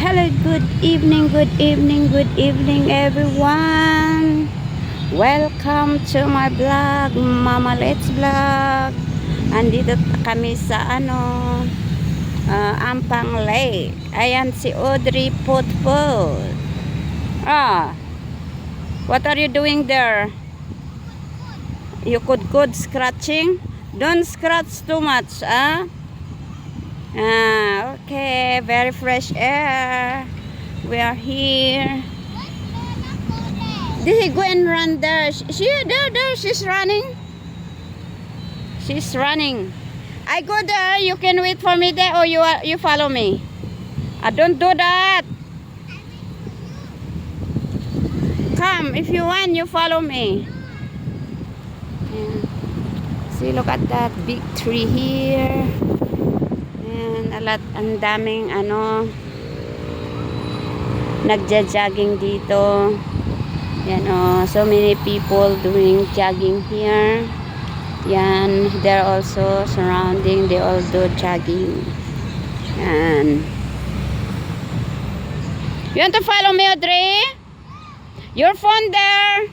Hello, good evening, good evening, good evening everyone. Welcome to my vlog, Mama Let's Vlog. Andito kami sa Ampang Lake. Ayan si Audrey Putput. What are you doing there? You could good scratching? Don't scratch too much, okay, very fresh air. We are here. Did he go and run there? There, she's running. She's running. I go there, you can wait for me there, or you follow me. Don't do that. Come, if you want, you follow me. Yeah. See, look at that big tree here. Ang daming nagja-jogging dito. Yan, so many people doing jogging here. Yan, they're also surrounding, they all do jogging. Yan. You want to follow me, Audrey? Your phone there.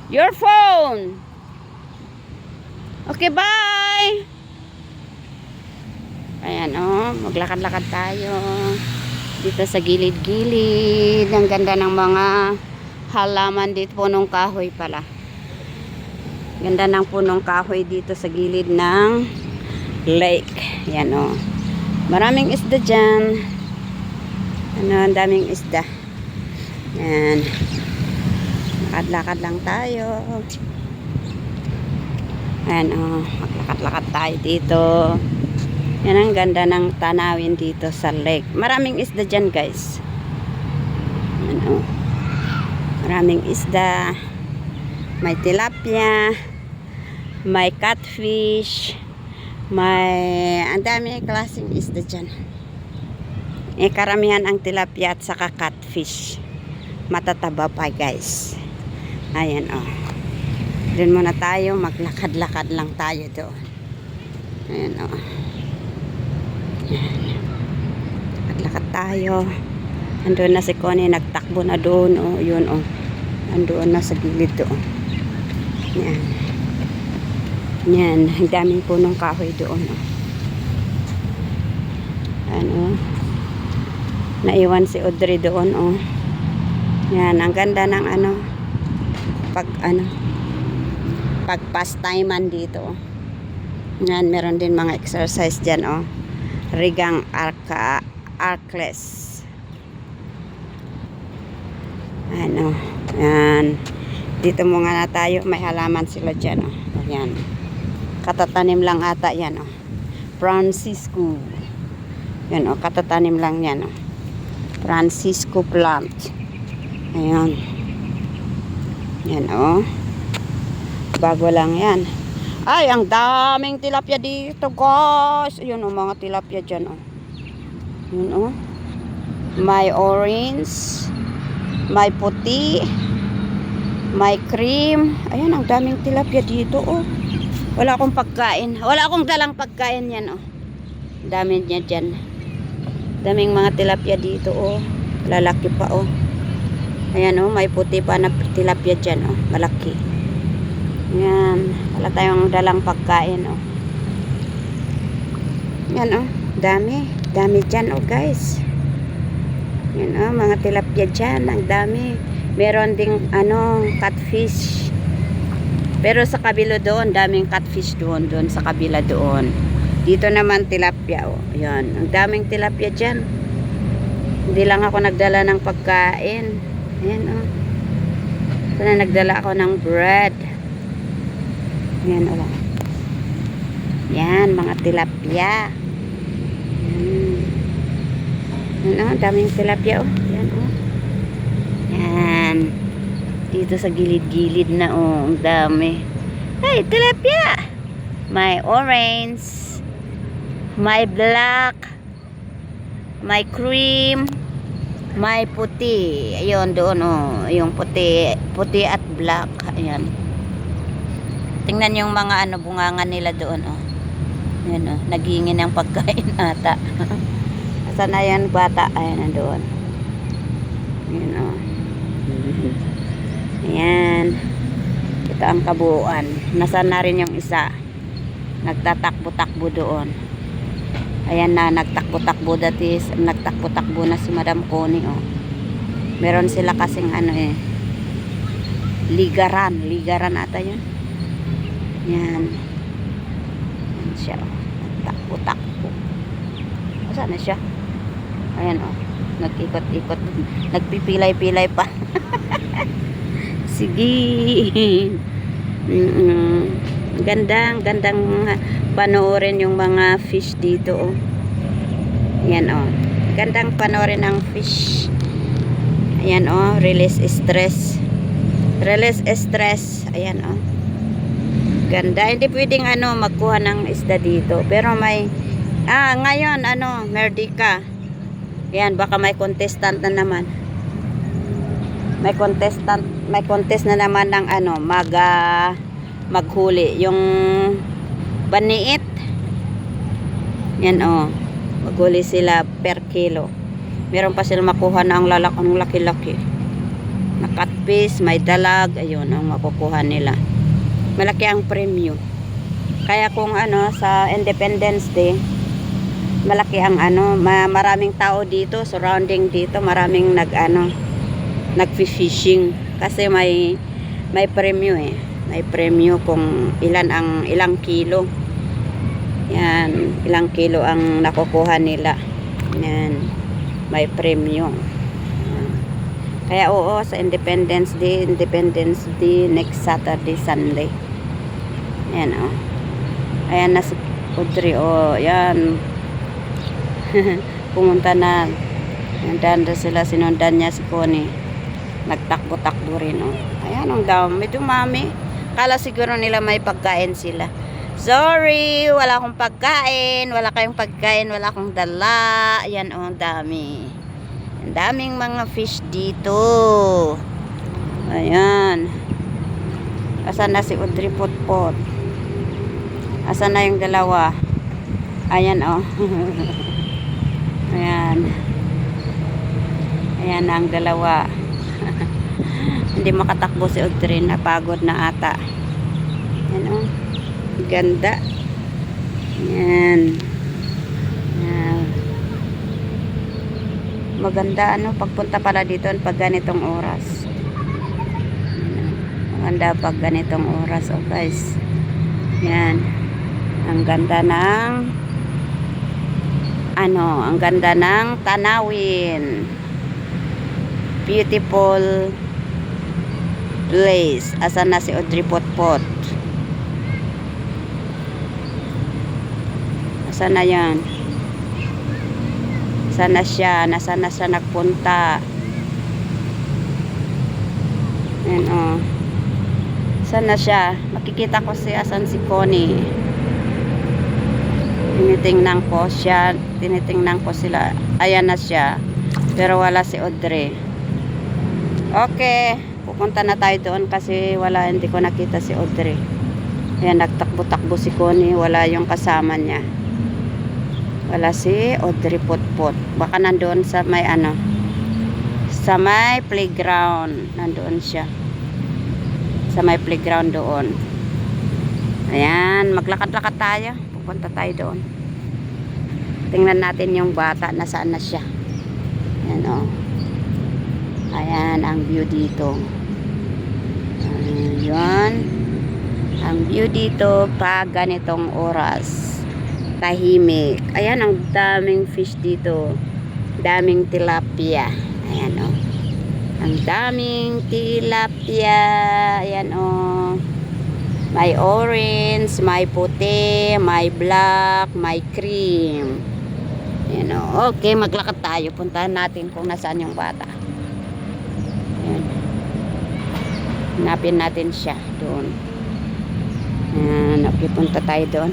Your phone. Okay, bye. Ayan, maglakad-lakad tayo dito sa gilid-gilid. Ang ganda ng mga halaman dito, punong kahoy pala. Ganda ng punong kahoy dito sa gilid ng lake. Ayan, maraming isda dyan. Ang daming isda. Ayan, lakad-lakad lang tayo. Ayan, maglakad-lakad tayo dito. Yan ang ganda ng tanawin dito sa lake. Maraming isda dyan, guys. Ano? Maraming isda. May tilapia. May catfish. Ang dami klaseng isda dyan. Karamihan ang tilapia at saka catfish. Matataba pa, guys. Ayan, doon muna tayo. Maglakad-lakad lang tayo doon. Ayan, Maglakad tayo. Andoon na si Connie, nagtakbo na doon. Yun, andoon na sa gilid doon. Yan. Yan, ang daming punong kahoy doon. Naiwan si Audrey doon. Yan, ang ganda ng pag-pastiman dito. Yan, meron din mga exercise dyan, Rigang arcless. Yan. Dito muna na tayo. May halaman sila dyan, Yan. Katatanim lang ata yan, Francisco. Yan, katatanim lang yan, Francisco plant. Ayan. Yan, bago lang yan. Ay, ang daming tilapia dito, guys. Ayun, mga tilapia dyan, Yun, may orange, may puti, may cream. Ayan, ang daming tilapia dito, Wala akong pagkain. Wala akong dalang pagkain yan, Dami niya dyan. Daming mga tilapia dito, Lalaki pa, Ayan, may puti pa na tilapia dyan, Malaki. Yan, wala tayong dalang pagkain, Yan, dami dyan, guys. Yan, mga tilapia dyan, ang dami. Meron ding catfish. Pero sa kabila doon, daming catfish doon sa kabila doon. Dito naman tilapia, Yan, ang daming tilapia dyan. Hindi lang ako nagdala ng pagkain. Ayan, sana nagdala ako ng bread. Yan, Yan, mga tilapia. Yan, daming tilapia, Yan, Yan. Dito sa gilid-gilid na, ang dami. Hey, tilapia! May orange, may black, may cream, may puti. Ayun, doon, yung puti at black. Ayan. Tingnan yung mga bunganga nila doon, Ayan, naghingi ng pagkain ata. At Asan na yan bata? Ayan, nandoon. Ayan o. Ayan. Ito ang kabuuan. Nasaan na rin yung isa? Nagtatakbo-takbo doon. Ayan na, nagtakbo-takbo nagtakbo-takbo na si Madam Connie oh. Meron sila kasing ano eh, ligaran ata yun. Yan. Yan siya oh. Nagtakbo-takbo. Saan na siya? Ayan oh. Nag-ikot-ikot. Nagpipilay-pilay pa. Sige. Gandang panoorin yung mga fish dito oh. Yan oh. Gandang panoorin ang fish. Ayan oh, release stress. Release stress. Ayan oh. Ganda. Hindi pwedeng ano magkuha ng isda dito. Pero may ngayon ano, Merdeka. Yan, baka may contestant na naman. May contest na naman ng ano, maghuli yung baniit. Yan oh. Maghuli sila per kilo. Meron pa sila makuha na ang laki-laki. Na catfish, may dalag, ayun ang makukuha nila. Malaki ang premium. Kaya kung ano sa Independence Day, malaki ang ano, maraming tao dito, surrounding dito, maraming nag-fishing kasi may premyo eh. May premyo kung ilang kilo. Yan, ilang kilo ang nakukuha nila. Yan, may premyo. Kaya oo, sa Independence Day next Saturday, Sunday. Yan oh. Ayan na si Audrey oh, yan. Pumunta na. Nandanda sila, sinundan niya si Connie. Nagtakbo-takbo rin oh. Ayan ang dami, dumami. Kala siguro nila may pagkain sila. Sorry, wala akong pagkain. Wala kayong pagkain, wala akong dala. Ayan oh, ang dami. Ang daming mga fish dito. Ayan. Asan na si Audrey Potpot? Asan na yung dalawa? Ayan oh. Ayan. Ayan na ang dalawa. Hindi makatakbo si Audrey. Napagod na ata. Ayan o. Ganda. Ayan. Ayan. Maganda ano. Pagpunta pala dito pag ganitong oras. Maganda pag ganitong oras. Oh guys. Ayan. Ang ganda ng ang ganda ng tanawin. Beautiful place. Asan na si Audrey Potpot? Asan na yan? Asan na siya? Nasaan na siya nagpunta? Ayan o. Asan na siya? Makikita ko asan si Connie. Tinitingnan ko sila. Ayan na siya. Pero wala si Audrey. Okay. Pupunta na tayo doon kasi hindi ko nakita si Audrey. Ayan, nagtakbo-takbo si Connie. Wala yung kasama niya. Wala si Audrey Potpot. Baka nandoon sa may sa may playground. Nandoon siya. Sa may playground doon. Ayan, maglakad-lakad tayo. Pupunta tayo doon. Tingnan natin yung bata. Nasaan na siya. Ayan o. Ayan ang view dito. Ayan. Ang view dito pag ganitong oras. Tahimik. Ayan ang daming fish dito. Daming tilapia. Ayan o. Ang daming tilapia. Ayan o. May orange, may puti, may black, may cream. Ayan o. Okay, maglakad tayo. Puntahan natin kung nasaan yung bata. Ayan. Hanapin natin siya doon. Ayan. Okay, punta tayo doon.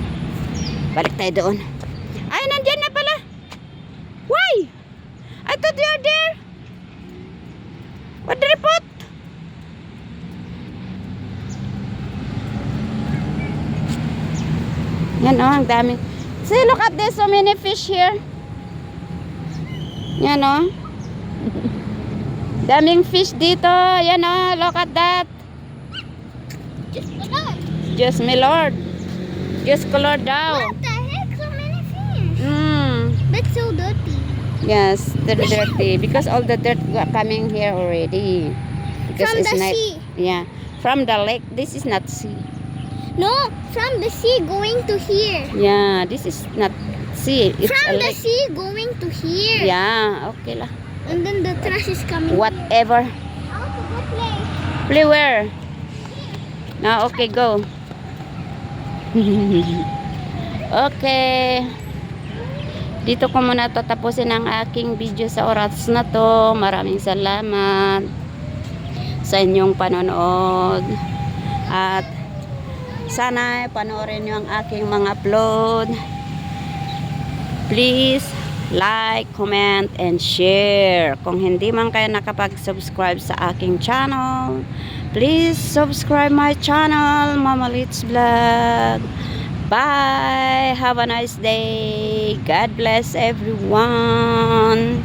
Balik tayo doon. Ay, nandyan na pala. Why? I thought you were there. What the report? Yan oh, ang daming. See, look at this. So many fish here. Yan o. Daming fish dito. Yan o. Look at that. Just alone. Just my Lord. Just color daw. What the heck? So many fish. But so dirty. Yes, they're dirty because all the dirt coming here already. Because From it's the not, sea. yeah, from the lake. This is not sea. No, from the sea going to here. Yeah, this is not sea. It's a From the lake. sea going to here. Yeah, okay lah. And then the trash is coming. Whatever. I want to go play. Play where? Now, okay, go. Okay. Dito ko muna tatapusin ang aking video sa oras na to. Maraming salamat sa inyong panonood. At sana panoorin nyo ang aking mga upload. Please like, comment, and share. Kung hindi man kayo nakapag-subscribe sa aking channel, please subscribe my channel, Mama Litz Vlog. Bye! Have a nice day. God bless everyone.